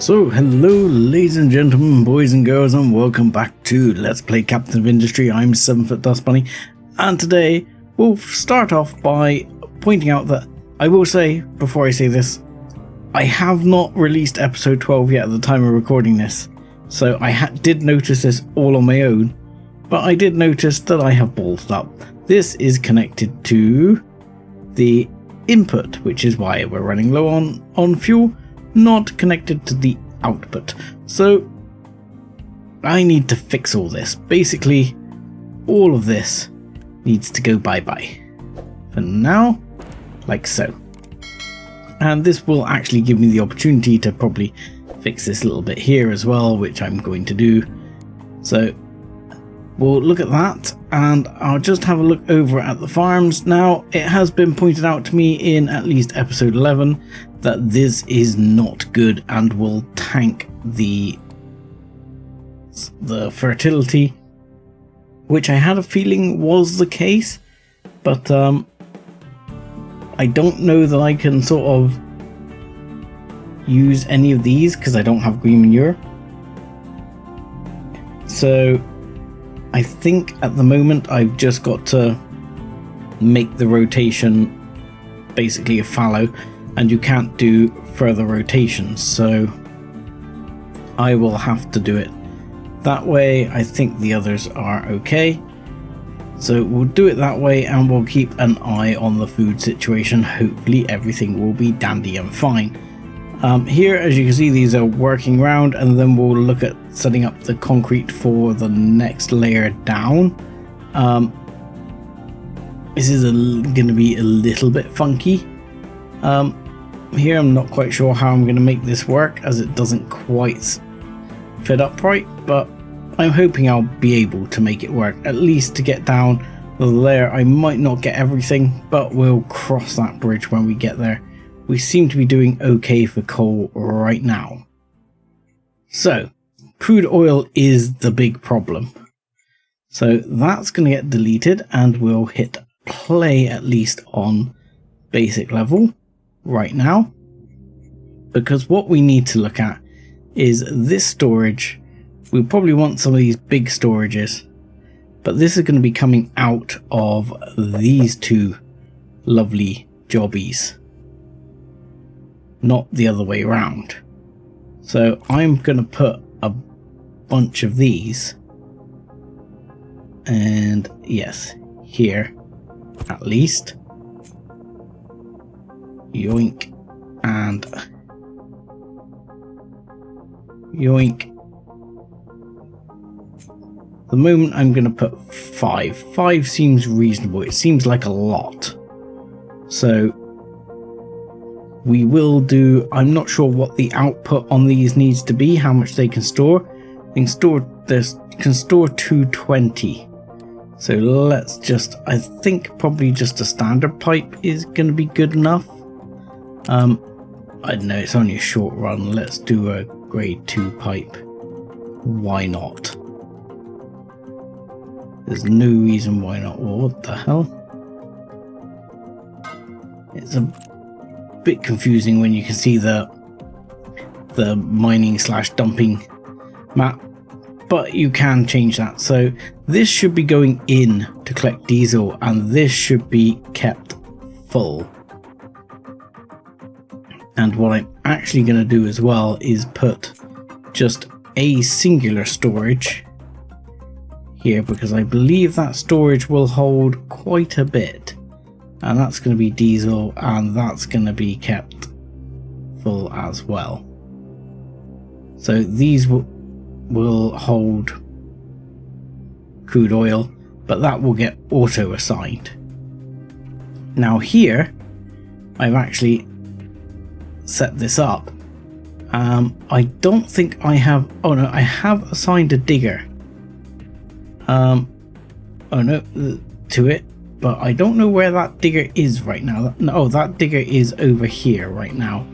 So hello ladies and gentlemen, boys and girls, and welcome back to Let's Play Captain of Industry. I'm 7foot Dust Bunny, and today we'll start off by pointing out that I will say, before I say this, I have not released episode 12 yet at the time of recording this, so I did notice this all on my own, but I did notice that I have ballsed up. This is connected to the input, which is why we're running low on fuel, not connected to the output. So I need to fix all this. Basically, all of this needs to go bye-bye for now, like so. And this will actually give me the opportunity to probably fix this little bit here as well, which I'm going to do. So we'll look at that, and I'll just have a look over at the farms. Now, it has been pointed out to me in at least episode 11 that this is not good and will tank the fertility, which I had a feeling was the case, but I don't know that I can sort of use any of these because I don't have green manure. So I think at the moment I've just got to make the rotation basically a fallow, and you can't do further rotations, so I will have to do it that way. I think the others are okay, so we'll do it that way, and we'll keep an eye on the food situation. Hopefully everything will be dandy and fine. Here, as you can see, these are working round, and then we'll look at setting up the concrete for the next layer down. This is going to be a little bit funky. Here I'm not quite sure how I'm going to make this work, as it doesn't quite fit up right, but I'm hoping I'll be able to make it work, at least to get down the layer. I might not get everything, but we'll cross that bridge when we get there. We seem to be doing okay for coal right now. So, crude oil is the big problem. So that's going to get deleted, and we'll hit play at least on basic level right now, because what we need to look at is this storage. We probably want some of these big storages, but this is going to be coming out of these two lovely jobbies, not the other way around. So I'm going to put a bunch of these, and yes, here at least. Yoink and yoink. The moment I'm going to put 5. 5 seems reasonable. It seems like a lot. So we will do, I'm not sure what the output on these needs to be, how much they can store. They can store 220. So let's just, I think probably just a standard pipe is going to be good enough. I don't know, it's only a short run. Let's do a grade 2 pipe. Why not? There's no reason why not. Well, what the hell? It's a bit confusing when you can see the mining / dumping map, but you can change that. So this should be going in to collect diesel, and this should be kept full. And what I'm actually going to do as well is put just a singular storage here, because I believe that storage will hold quite a bit, and that's going to be diesel, and that's going to be kept full as well. So these will hold crude oil, but that will get auto assigned. Now here I've actually set this up. I don't think I have, oh no, I have assigned a digger oh no, to it, but I don't know where that digger is right now. Oh, that digger is over here right now,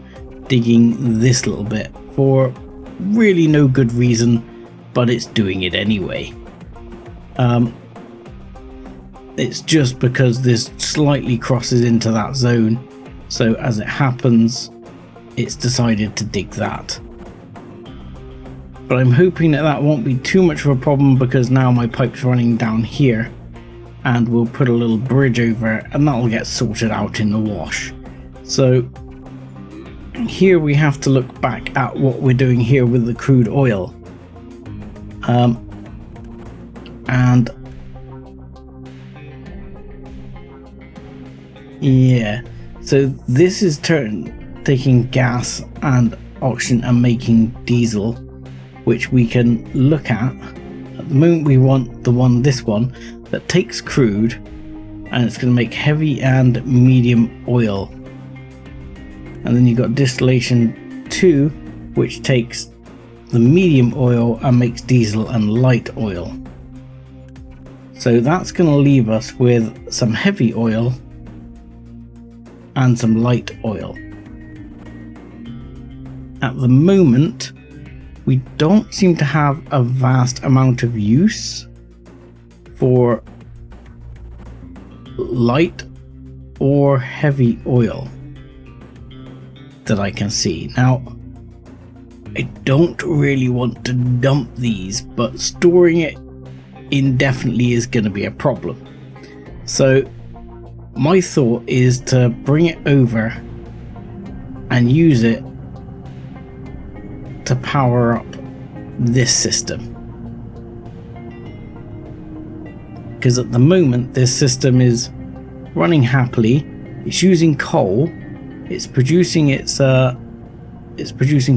digging this little bit for really no good reason, but it's doing it anyway. It's just because this slightly crosses into that zone, so as it happens, it's decided to dig that. But I'm hoping that that won't be too much of a problem, because now my pipe's running down here, and we'll put a little bridge over it, and that'll get sorted out in the wash. So here we have to look back at what we're doing here with the crude oil. And yeah, so this is taking gas and oxygen and making diesel, which we can look at. At the moment we want this one that takes crude, and it's going to make heavy and medium oil. And then you've got distillation 2, which takes the medium oil and makes diesel and light oil. So that's going to leave us with some heavy oil and some light oil. At the moment, we don't seem to have a vast amount of use for light or heavy oil that I can see. Now, I don't really want to dump these, but storing it indefinitely is going to be a problem. So my thought is to bring it over and use it to power up this system, because at the moment this system is running happily. It's using coal. It's producing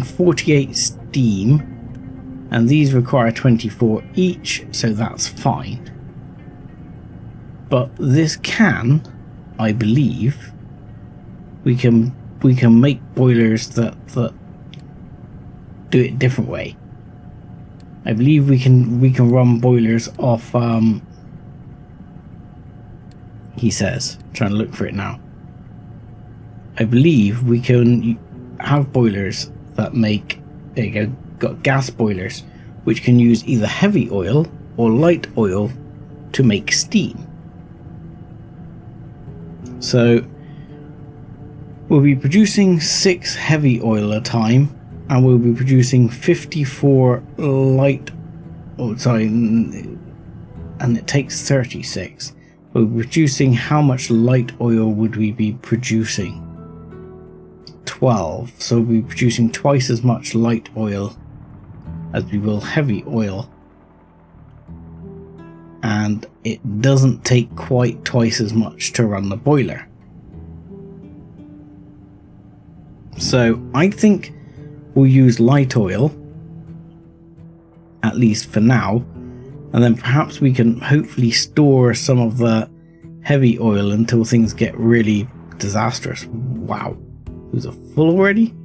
48 steam, and these require 24 each, so that's fine. But this can, I believe, we can make boilers that do it a different way. I believe we can run boilers off he says, trying to look for it now. I believe we can have boilers that make, there you go, got gas boilers, which can use either heavy oil or light oil to make steam. So we'll be producing 6 heavy oil at a time, and we'll be producing 54 light, and it takes 36. We're producing, how much light oil would we be producing? 12. So we'll be producing twice as much light oil as we will heavy oil. And it doesn't take quite twice as much to run the boiler. So I think we'll use light oil, at least for now, and then perhaps we can hopefully store some of the heavy oil until things get really disastrous. Wow, is it full already?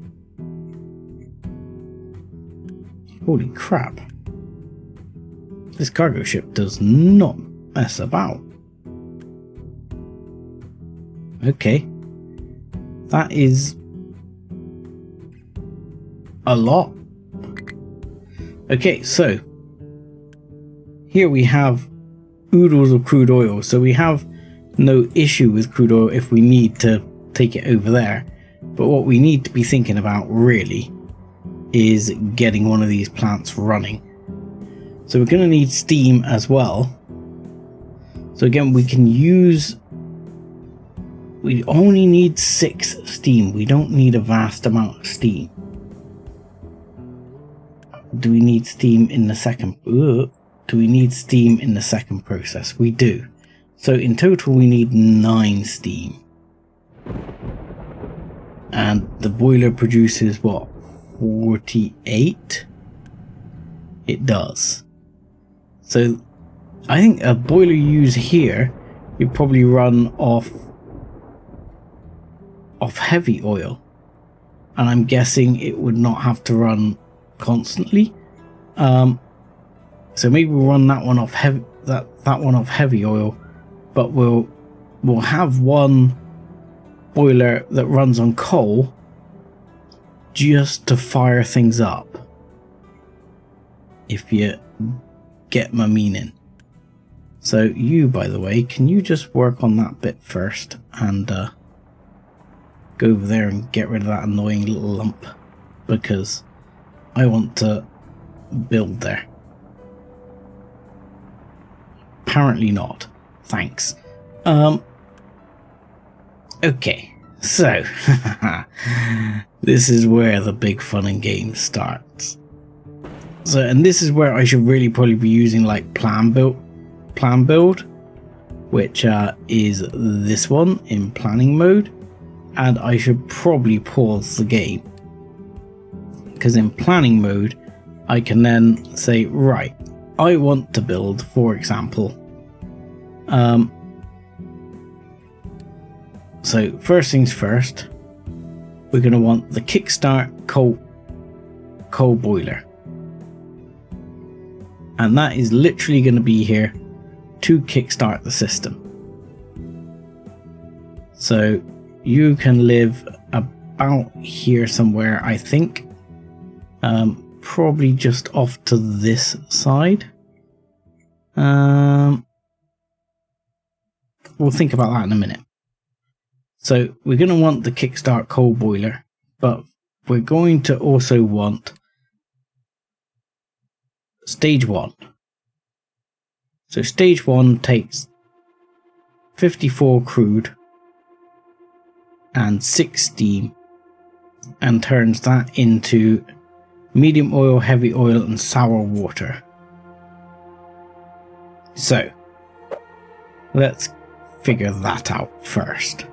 Holy crap. This cargo ship does not mess about. Okay, that is a lot. Okay, so here we have oodles of crude oil, so we have no issue with crude oil if we need to take it over there. But what we need to be thinking about really is getting one of these plants running. So we're going to need steam as well. So again, we only need 6 steam. We don't need a vast amount of steam. Do we need steam in the second? Do we need steam in the second process? We do. So in total we need 9 steam. And the boiler produces what? 48? It does. So I think a boiler you use here, you probably run off heavy oil. And I'm guessing it would not have to run constantly. So maybe we'll run that one off heavy oil, but we'll have one boiler that runs on coal just to fire things up, if you get my meaning. So you, by the way, can you just work on that bit first and go over there and get rid of that annoying little lump, because I want to build there? Apparently not. Thanks. Okay, so this is where the big fun and games starts. So, and this is where I should really probably be using like plan build, which is this one in planning mode, and I should probably pause the game, because in planning mode I can then say, right, I want to build, for example, so first things first, we're going to want the kickstart coal boiler, and that is literally going to be here to kickstart the system. So you can live about here somewhere, I think, probably just off to this side. We'll think about that in a minute. So we're going to want the kickstart coal boiler, but we're going to also want stage 1. So stage 1 takes 54 crude and 6 steam and turns that into medium oil, heavy oil and sour water. So let's figure that out first.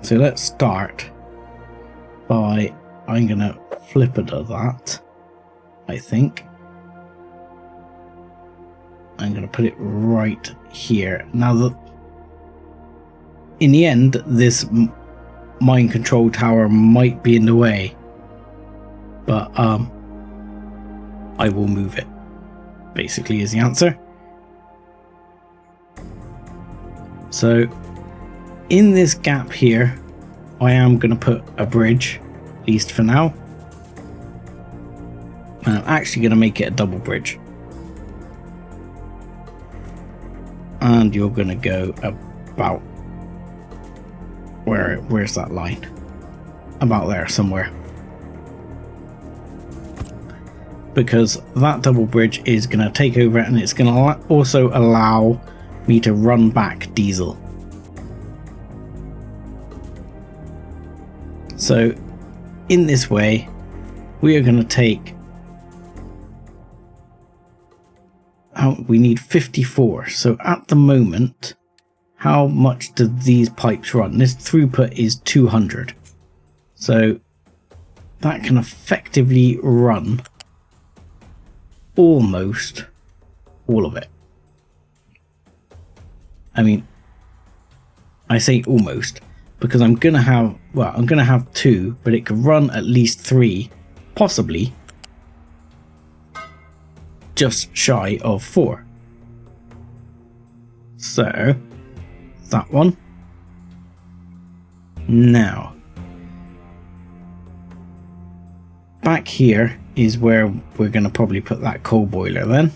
So let's start by, I'm going to flip it to that, I think. I'm going to put it right here. Now, in the end, this mind control tower might be in the way, but I will move it, basically, is the answer. So in this gap here, I am going to put a bridge, at least for now. And I'm actually going to make it a double bridge. And you're going to go about, where's that line? About there somewhere. Because that double bridge is going to take over, and it's going to also allow me to run back diesel. So in this way, we are going to take, we need 54. So at the moment, how much do these pipes run? This throughput is 200. So that can effectively run almost all of it. I mean, I say almost, because I'm going to have, well, I'm going to have 2, but it could run at least 3, possibly just shy of 4. So that one. Now, back here is where we're going to probably put that coal boiler then.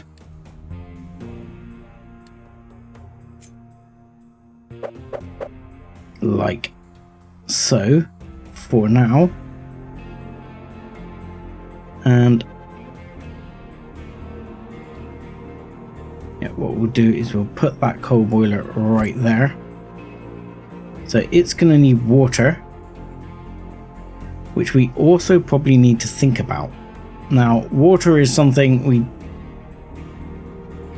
Like so, for now. And yeah, what we'll do is we'll put that coal boiler right there. So it's going to need water, which we also probably need to think about. Now, water is something we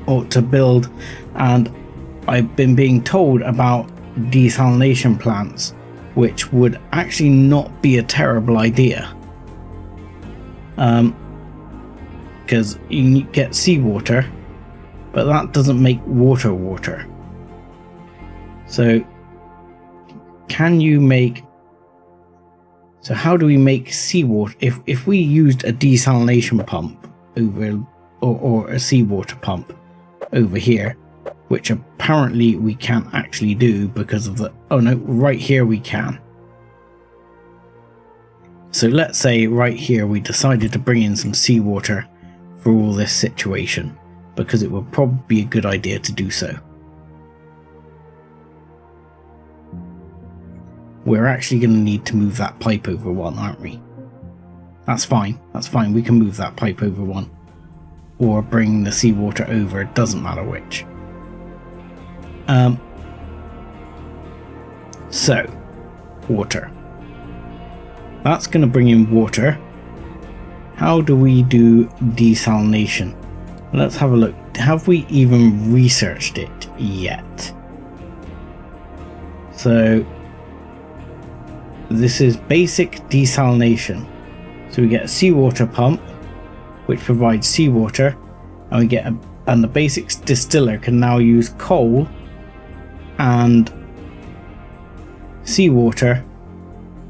ought to build, and I've been being told about desalination plants, which would actually not be a terrible idea, because you get seawater, but that doesn't make water. So can you make, so how do we make seawater? If we used a desalination pump over, or a seawater pump over here, which apparently we can't actually do because of the, oh no, right here we can. So let's say right here we decided to bring in some seawater for all this situation, because it would probably be a good idea to do so. We're actually going to need to move that pipe over one, aren't we? That's fine. That's fine. We can move that pipe over one. Or bring the seawater over. It doesn't matter which. So, water. That's going to bring in water. How do we do desalination? Let's have a look. Have we even researched it yet? So, this is basic desalination. So we get a seawater pump, which provides seawater, and we get and the basic distiller can now use coal and seawater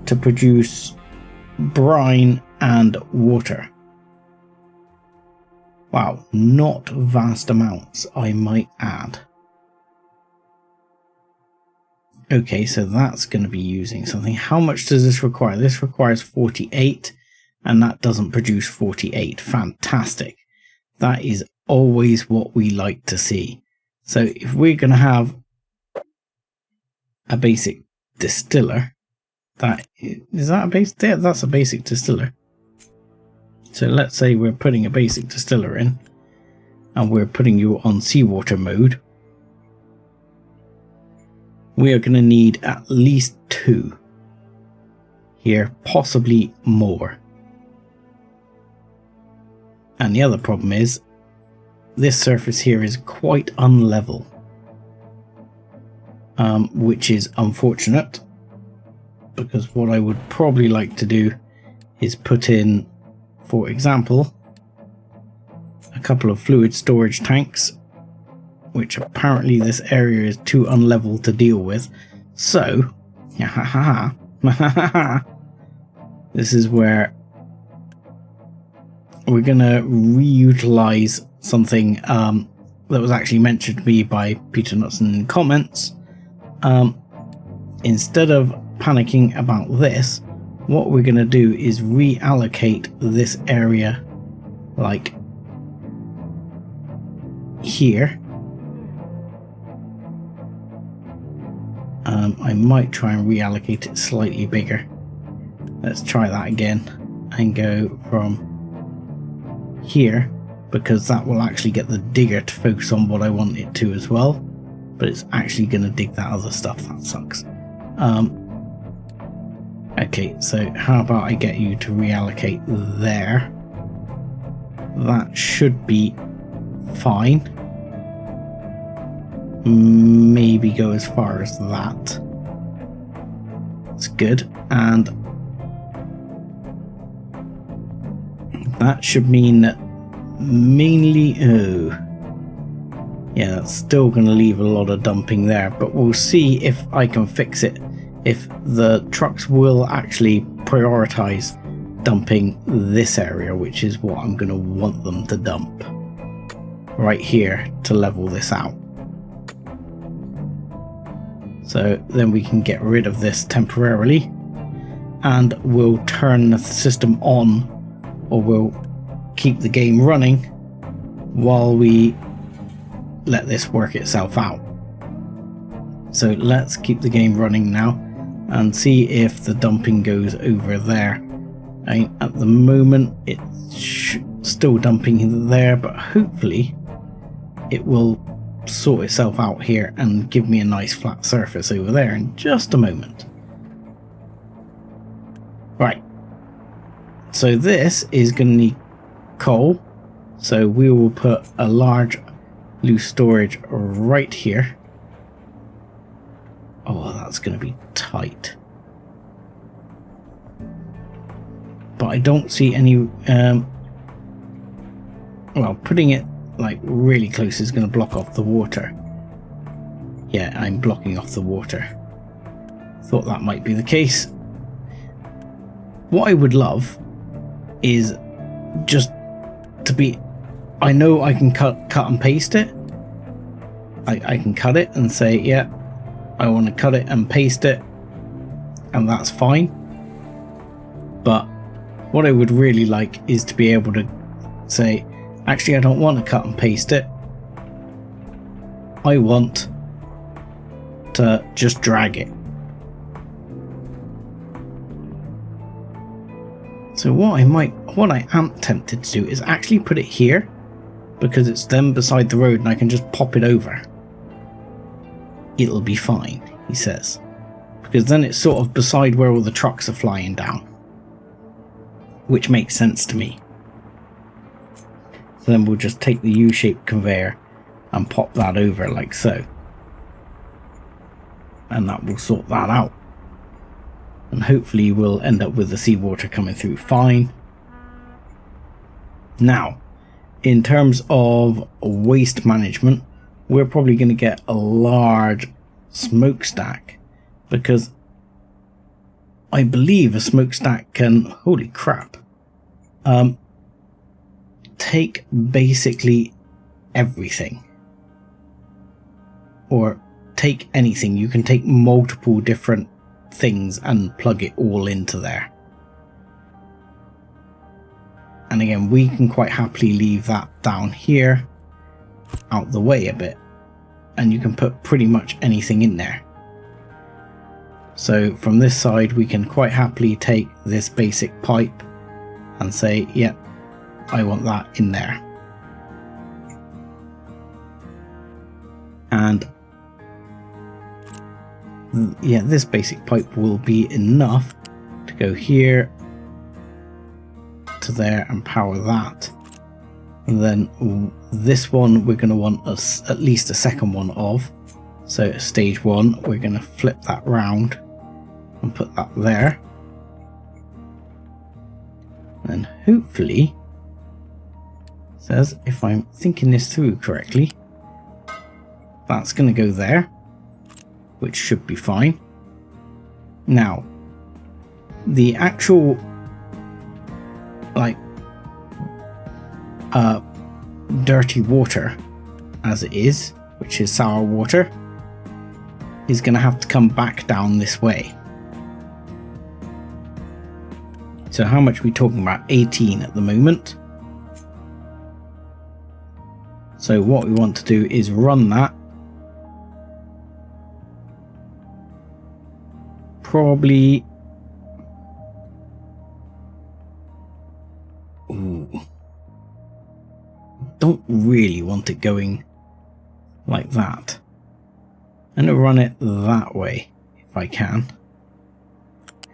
to produce brine and water. Wow, not vast amounts, I might add. Okay, so that's going to be using something. How much does this require? This requires 48, and that doesn't produce 48. Fantastic. That is always what we like to see. So if we're going to have a basic distiller, that's a basic distiller. So let's say we're putting a basic distiller in, and we're putting you on seawater mode. We are going to need at least 2 here, possibly more. And the other problem is this surface here is quite unlevel, which is unfortunate, because what I would probably like to do is put in, for example, a couple of fluid storage tanks, which apparently this area is too unlevel to deal with. So, this is where we're going to reutilize something that was actually mentioned to me by Peter Nuts in comments. Instead of panicking about this, what we're going to do is reallocate this area like here. I might try and reallocate it slightly bigger. Let's try that again and go from here, because that will actually get the digger to focus on what I want it to as well, but it's actually going to dig that other stuff. That sucks. Okay, so how about I get you to reallocate there? That should be fine. Maybe go as far as that. That's good. And that should mean that mainly... Oh. Yeah, that's still going to leave a lot of dumping there, but we'll see if I can fix it. If the trucks will actually prioritize dumping this area, which is what I'm going to want them to dump. Right here to level this out. So then we can get rid of this temporarily, and we'll turn the system on, or we'll keep the game running while we let this work itself out. So let's keep the game running now and see if the dumping goes over there. At the moment it's still dumping there, but hopefully it will sort itself out here and give me a nice flat surface over there in just a moment. Right, so this is going to need coal, so we will put a large loose storage right here. Oh, that's going to be tight, but I don't see any well, putting it like really close is going to block off the water. Yeah, I'm blocking off the water. Thought that might be the case. What I would love is just to be... I know I can cut and paste it. I can cut it and say, yeah, I want to cut it and paste it, and that's fine. But what I would really like is to be able to say, actually, I don't want to cut and paste it. I want to just drag it. So what I am tempted to do is actually put it here, because it's then beside the road and I can just pop it over. It'll be fine, he says, because then it's sort of beside where all the trucks are flying down, which makes sense to me. So then we'll just take the U-shaped conveyor and pop that over like so, and that will sort that out, and hopefully we'll end up with the seawater coming through fine. Now, in terms of waste management, we're probably going to get a large smokestack, because I believe a smokestack can, holy crap, take basically everything, or take anything. You can take multiple different things and plug it all into there. And again, we can quite happily leave that down here out the way a bit, and you can put pretty much anything in there. So from this side we can quite happily take this basic pipe and say, yeah, I want that in there. And yeah, this basic pipe will be enough to go here to there and power that. And then this one we're going to want at least a second one of. So stage 1, we're going to flip that round and put that there. And hopefully, says, if I'm thinking this through correctly, that's going to go there, which should be fine. Now, the actual dirty water as it is, which is sour water, is going to have to come back down this way. So how much are we talking about? 18 at the moment. So what we want to do is run that probably don't really want it going like that. I'm going to run it that way if I can.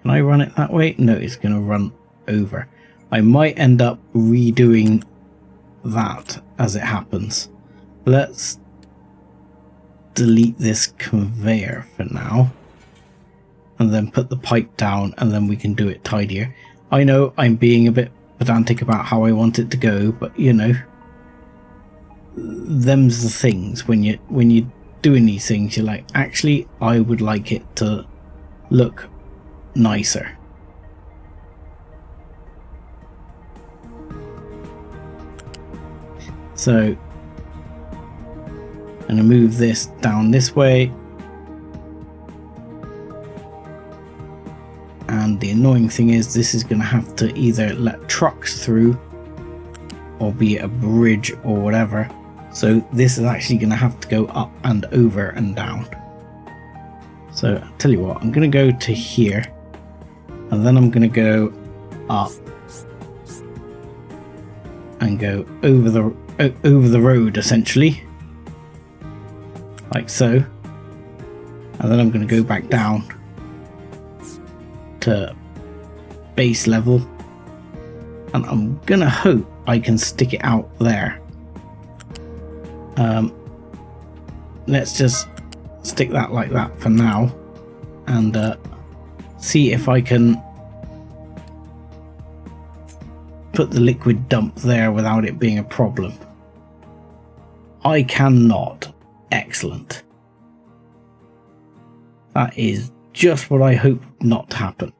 Can I run it that way? No, it's going to run over. I might end up redoing that as it happens. Let's delete this conveyor for now, and then put the pipe down, and then we can do it tidier. I know I'm being a bit pedantic about how I want it to go, but you know, them's the things. When you're doing these things, you're like, actually I would like it to look nicer. So I'm going to move this down this way, and the annoying thing is this is going to have to either let trucks through or be a bridge or whatever. So this is actually going to have to go up and over and down. So I'll tell you what, I'm going to go to here, and then I'm going to go up and go over the road essentially, like so, and then I'm going to go back down to base level, and I'm going to hope I can stick it out there. Let's just stick that like that for now, and see if I can put the liquid dump there without it being a problem. I cannot. Excellent. That is just what I hope not to happen.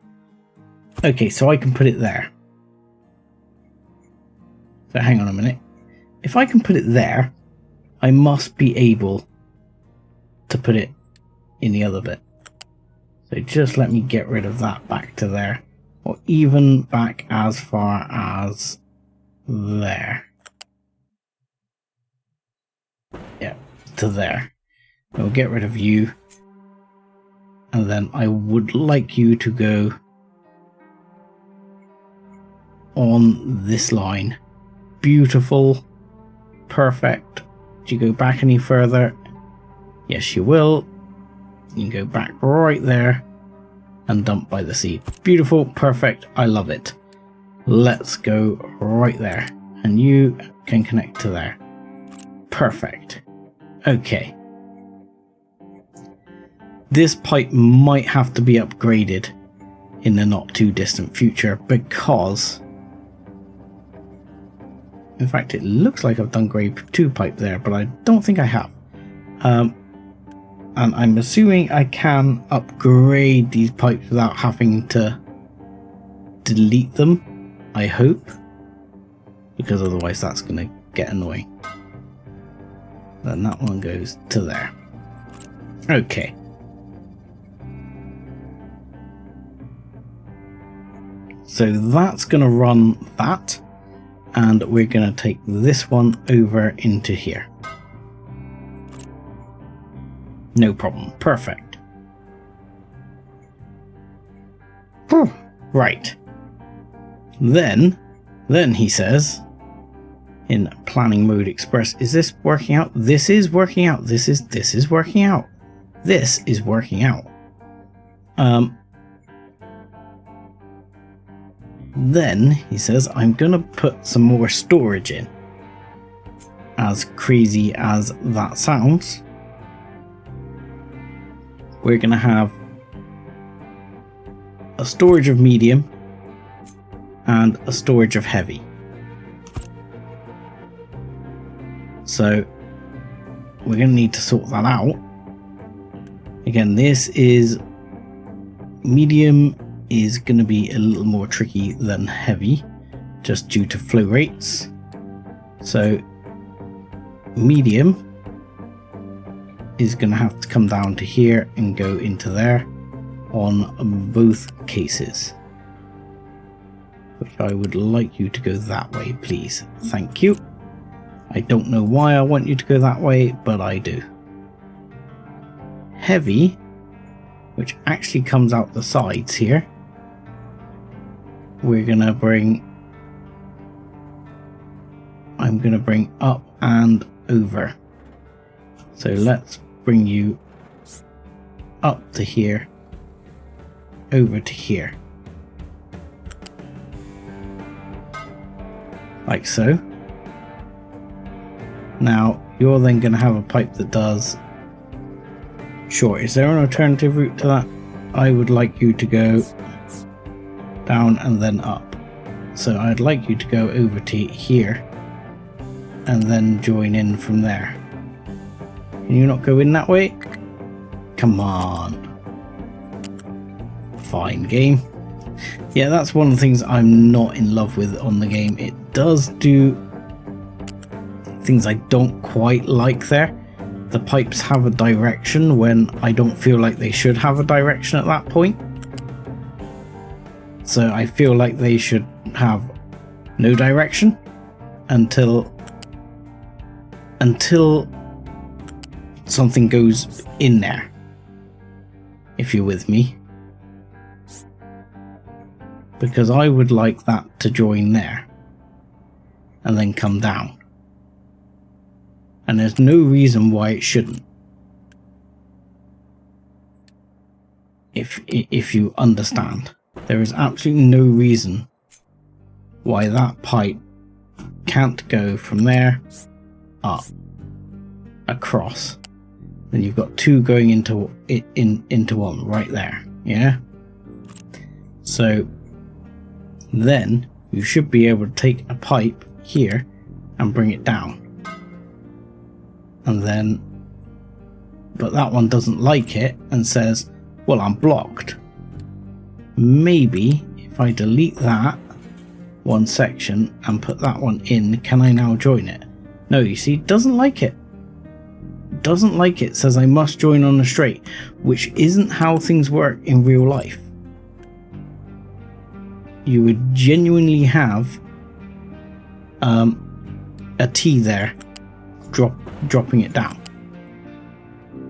Okay, so I can put it there. So hang on a minute. If I can put it there, I must be able to put it in the other bit. So just let me get rid of that back to there, or even back as far as there. Yeah, to there. We'll get rid of you, and then I would like you to go on this line. Beautiful. Perfect. Do you go back any further? Yes, you will. You can go back right there and dump by the sea. Beautiful. Perfect. I love it. Let's go right there. And you can connect to there. Perfect. Okay. This pipe might have to be upgraded in the not too distant future because, in fact, it looks like I've done grade 2 pipe there, but I don't think I have. And I'm assuming I can upgrade these pipes without having to delete them, I hope, because otherwise that's going to get annoying. Then that one goes to there. Okay. So that's going to run that, and we're going to take this one over into here. No problem. Perfect. Right. Then he says, in planning mode express, is this working out? This is working out. This is working out. This is working out. Then he says, I'm going to put some more storage in. As crazy as that sounds, we're going to have a storage of medium and a storage of heavy. So we're going to need to sort that out. Again, this is medium is going to be a little more tricky than heavy, just due to flow rates. So medium is going to have to come down to here and go into there on both cases, which I would like you to go that way, please. Thank you. I don't know why I want you to go that way, but I do. Heavy, which actually comes out the sides here, I'm going to bring up and over. So let's bring you up to here, over to here. Like so. Now, you're then going to have a pipe that does... Sure, is there an alternative route to that? I would like you to go down and then up. So I'd like you to go over to here and then join in from there. Can you not go in that way? Come on. Fine, game. Yeah, that's one of the things I'm not in love with on the game. It does do things I don't quite like there. The pipes have a direction when I don't feel like they should have a direction at that point. So I feel like they should have no direction until something goes in there, if you're with me. Because I would like that to join there and then come down. And there's no reason why it shouldn't. If you understand. There is absolutely no reason why that pipe can't go from there up across. Then you've got two going into one right there. Yeah. So then you should be able to take a pipe here and bring it down. And then, but that one doesn't like it and says, well, I'm blocked. Maybe if I delete that one section and put that one in, can I now join it? No, you see, it doesn't like it. Doesn't like it, says I must join on a straight, which isn't how things work in real life. You would genuinely have a T there dropping it down.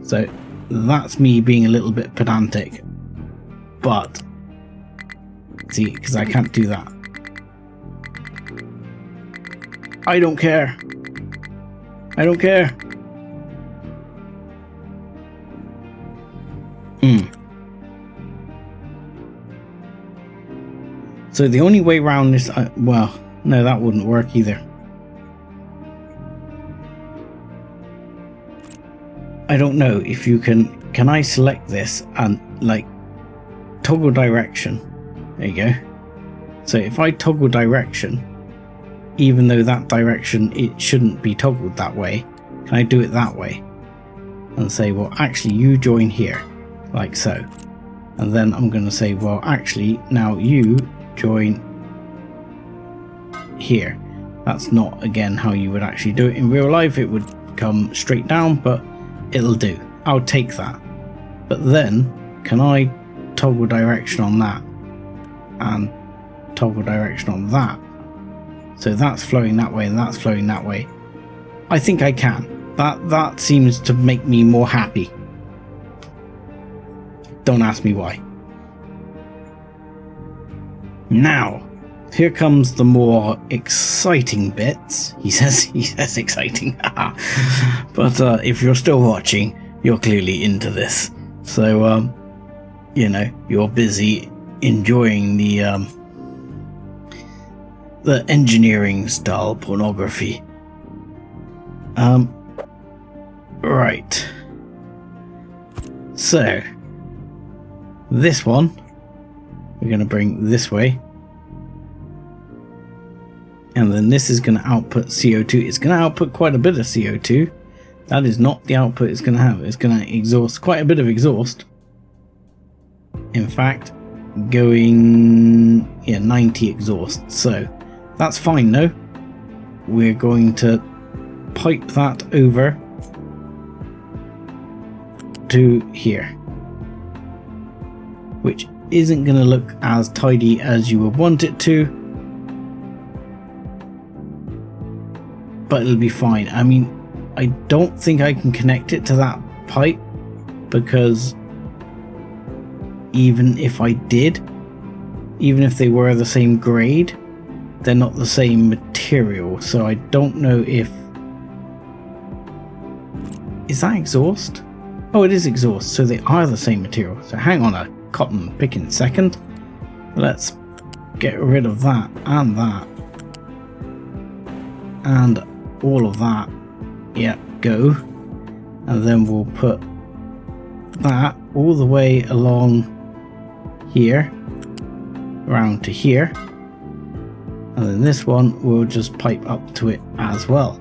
So that's me being a little bit pedantic, but see, because I can't do that. I don't care. I don't care. So the only way around this... well, no, that wouldn't work either. I don't know if you can... Can I select this and, like, toggle direction? There you go. So if I toggle direction, even though that direction, it shouldn't be toggled that way, can I do it that way? And say, well, actually, you join here, like so. And then I'm going to say, well, actually, now you join here. That's not, again, how you would actually do it in real life. It would come straight down, but it'll do. I'll take that. But then, can I toggle direction on that? And toggle direction on that? So that's flowing that way and that's flowing that way. I think I can. That seems to make me more happy. Don't ask me why. Now, here comes the more exciting bits. He says exciting. But if you're still watching, you're clearly into this. So, you know, you're busy enjoying the engineering style pornography. Right. So, this one, we're going to bring this way. And then this is going to output CO2. It's going to output quite a bit of CO2. That is not the output it's going to have. It's going to exhaust quite a bit of exhaust. In fact, going 90 exhaust. So that's fine though. We're going to pipe that over to here, which isn't going to look as tidy as you would want it to, but it'll be fine. I mean, I don't think I can connect it to that pipe, because even if I did, even if they were the same grade, they're not the same material. So I don't know if... Is that exhaust? Oh, it is exhaust, so they are the same material. So hang on a cotton picking second. Let's get rid of that and that. And all of that. Yeah, go. And then we'll put that all the way along here, around to here. And then this one will just pipe up to it as well.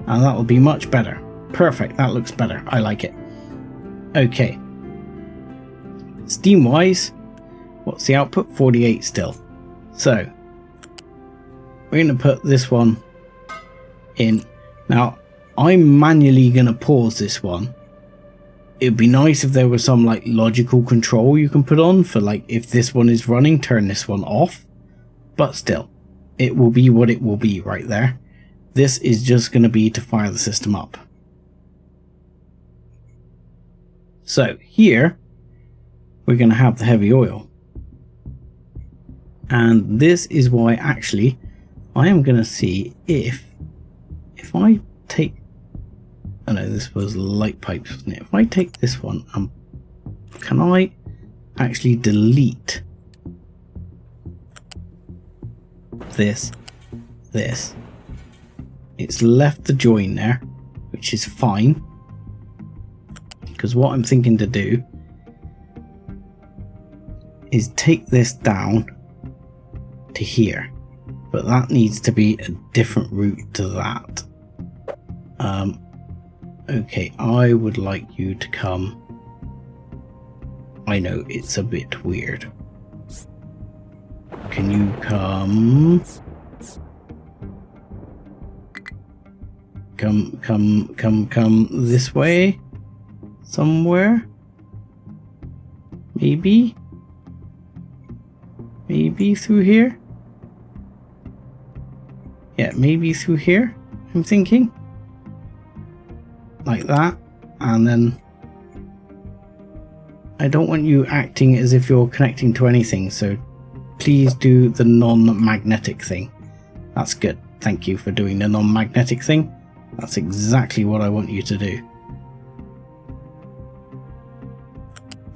And that will be much better. Perfect, that looks better. I like it. Okay. Steam wise, what's the output? 48 still. So, we're going to put this one in. Now, I'm manually going to pause this one. It'd be nice if there was some like logical control you can put on for like if this one is running, turn this one off. But still, it will be what it will be right there. This is just going to be to fire the system up. So here, we're going to have the heavy oil. And this is why actually, I am going to see if I take... Oh no, this was light pipes, wasn't it? If I take this one, can I actually delete this? It's left the join there, which is fine. Because what I'm thinking to do is take this down to here. But that needs to be a different route to that. Okay, I would like you to come. I know it's a bit weird. Can you come? Come this way? Somewhere? Maybe? Maybe through here? Yeah, maybe through here, I'm thinking. Like that. And then I don't want you acting as if you're connecting to anything, so please do the non-magnetic thing. That's good. Thank you for doing the non-magnetic thing. That's exactly what I want you to do.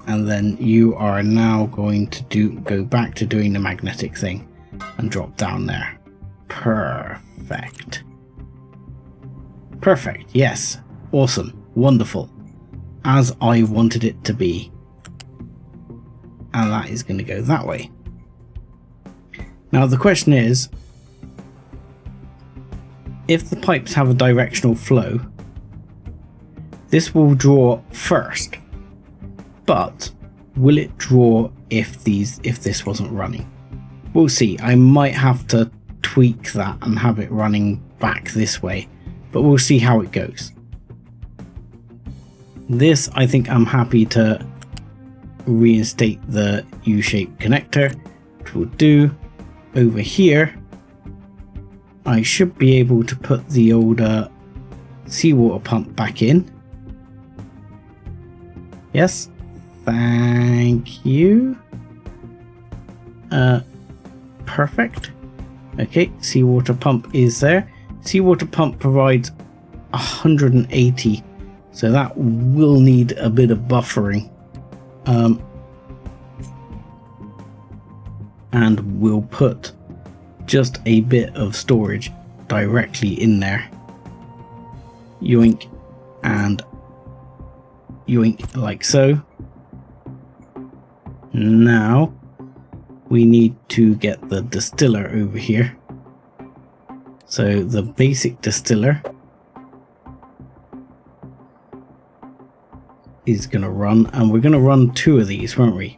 And then you are now going to go back to doing the magnetic thing and drop down there. Perfect. Perfect, yes. Awesome. Wonderful. As I wanted it to be. And that is going to go that way. Now the question is, if the pipes have a directional flow, this will draw first. But will it draw if this wasn't running? We'll see. I might have to tweak that and have it running back this way, but we'll see how it goes. This, I think I'm happy to reinstate the U-shaped connector, which will do. Over here, I should be able to put the old seawater pump back in. Yes. Thank you. Perfect. Okay, seawater pump is there. Seawater pump provides 180, so that will need a bit of buffering. And we'll put just a bit of storage directly in there. Yoink and yoink, like so. Now we need to get the distiller over here. So the basic distiller is going to run, and we're going to run 2 of these, won't we?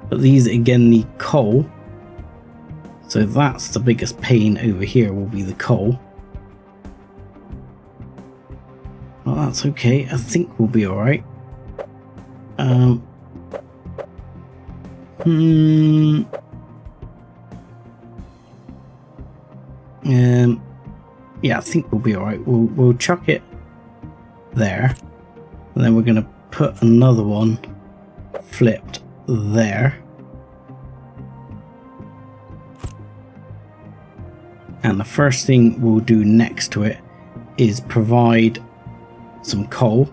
But these again need coal, so that's the biggest pain over here, will be the coal. Well, that's okay. I think we'll be alright. Yeah, I think we'll be alright. We'll chuck it there, and then we're going to put another one flipped there. And the first thing we'll do next to it is provide some coal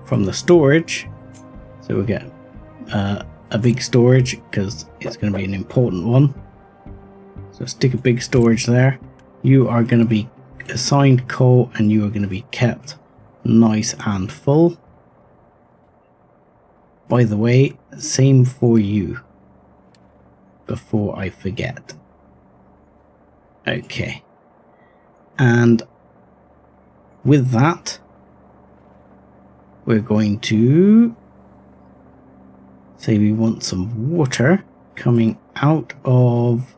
from the storage. So we'll get a big storage because it's going to be an important one. So stick a big storage there. You are going to be assigned coal, and you are going to be kept nice and full. By the way, same for you, before I forget. Okay. And with that, we're going to say we want some water coming out of...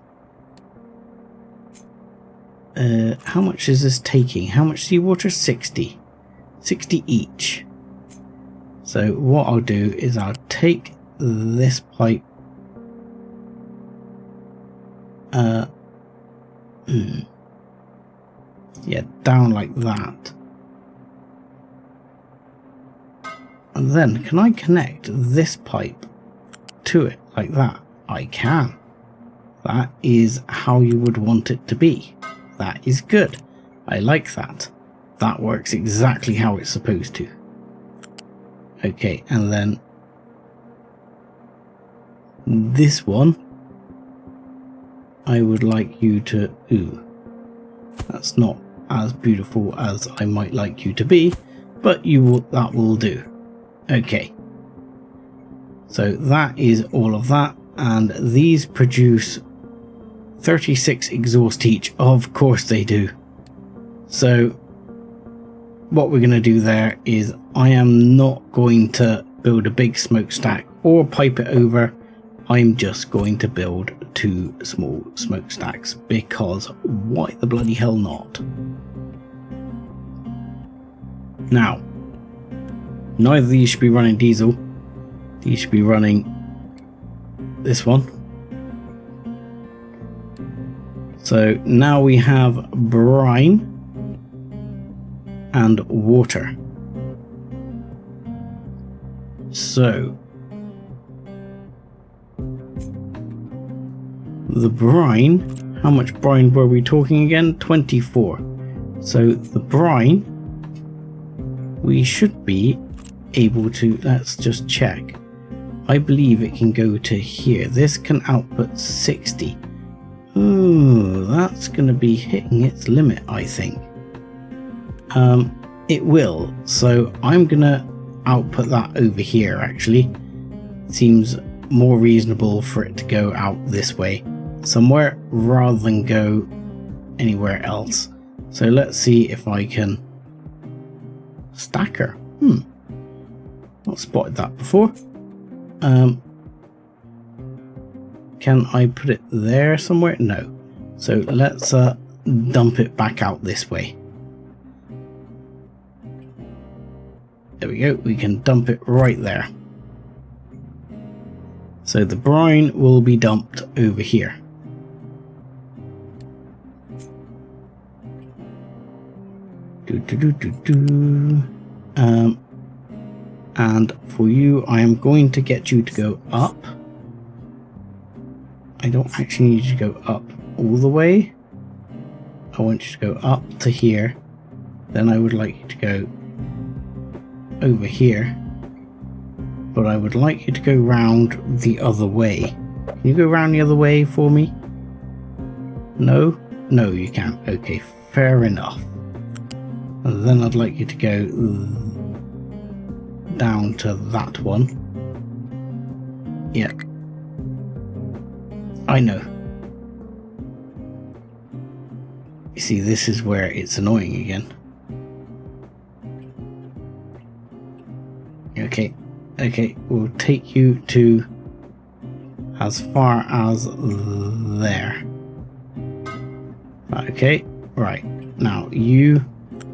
how much is this taking? How much seawater? 60. 60 each. So what I'll do is I'll take this pipe yeah, down like that. And then can I connect this pipe to it like that? I can. That is how you would want it to be. That is good. I like that. That works exactly how it's supposed to. Okay, and then this one, I would like you to... Ooh, that's not as beautiful as I might like you to be, but that will do. Okay. So that is all of that, and these produce 36 exhaust each. Of course they do. So what we're going to do there is I am not going to build a big smokestack or pipe it over. I'm just going to build 2 small smokestacks, because why the bloody hell not? Now, neither of these should be running diesel. These should be running this one. So now we have brine and water. So the brine, how much brine were we talking again? 24. So the brine, we should be able to, let's just check. I believe it can go to here. This can output 60. Ooh, that's going to be hitting its limit, I think. It will. So I'm going to output that over here, actually. Seems more reasonable for it to go out this way somewhere rather than go anywhere else. So let's see if I can stack her. Not spotted that before. Can I put it there somewhere? No. So let's dump it back out this way. There we go. We can dump it right there. So the brine will be dumped over here. And for you, I am going to get you to go up. I don't actually need you to go up all the way. I want you to go up to here. Then I would like you to go over here. But I would like you to go round the other way. Can you go round the other way for me? No? No, you can't. Okay, fair enough. And then I'd like you to go down to that one. Yeah. I know. You see, this is where it's annoying again. Okay, we'll take you to as far as there. Okay, right. Now you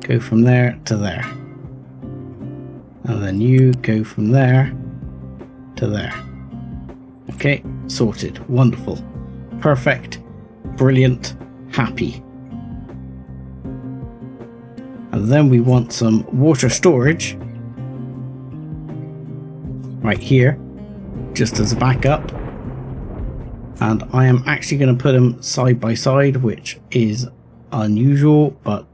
go from there to there. And then you go from there to there. Okay, sorted. Wonderful. Perfect. Brilliant. Happy. And then we want some water storage right here, just as a backup. And I am actually going to put them side by side, which is unusual, but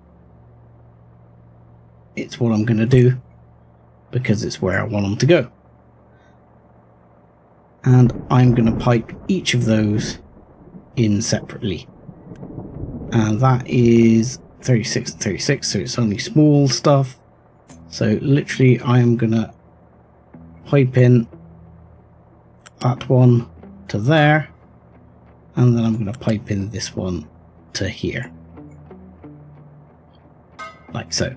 it's what I'm going to do because it's where I want them to go. And I'm going to pipe each of those in separately. And that is 36 and 36, so it's only small stuff. So literally I am going to pipe in that one to there, and then I'm going to pipe in this one to here, like so.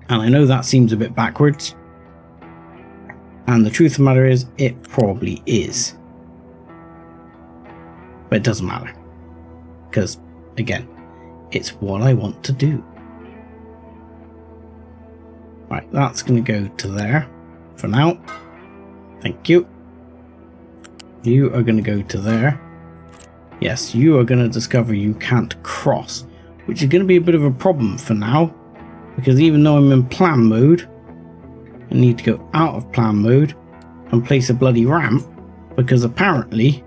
And I know that seems a bit backwards, and the truth of the matter is it probably is, but it doesn't matter because again, it's what I want to do. Right, that's going to go to there for now. Thank you. You are going to go to there. Yes, you are going to discover you can't cross, which is going to be a bit of a problem for now, because even though I'm in plan mode, I need to go out of plan mode and place a bloody ramp, because apparently,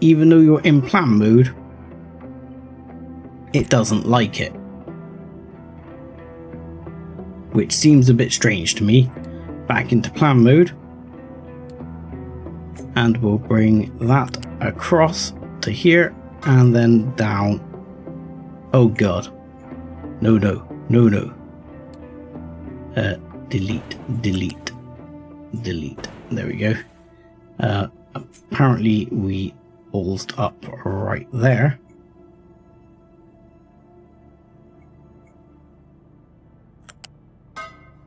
even though you're in plan mode, it doesn't like it. Which seems a bit strange to me. Back into plan mode. And we'll bring that across to here and then down. Oh god. No. Delete. There we go. Apparently we ballsed up right there.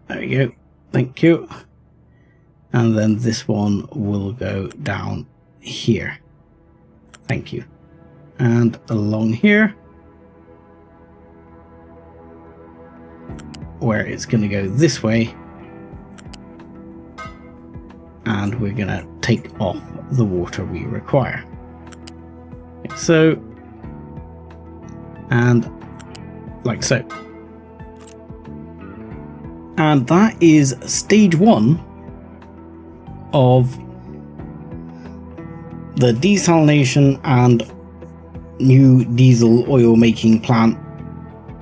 There we go. Thank you. And then this one will go down here. Thank you. And along here, where it's going to go this way. And we're going to take off the water we require. Like so. And like so. And that is stage 1 of the desalination and new diesel oil making plant,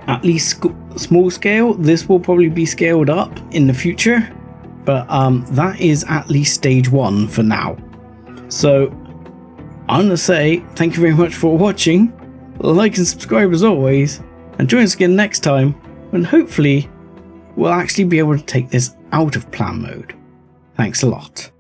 at least small scale. This will probably be scaled up in the future, but that is at least stage 1 for now. So I'm gonna say thank you very much for watching, like and subscribe as always, and join us again next time when hopefully we'll actually be able to take this out of plan mode. Thanks a lot.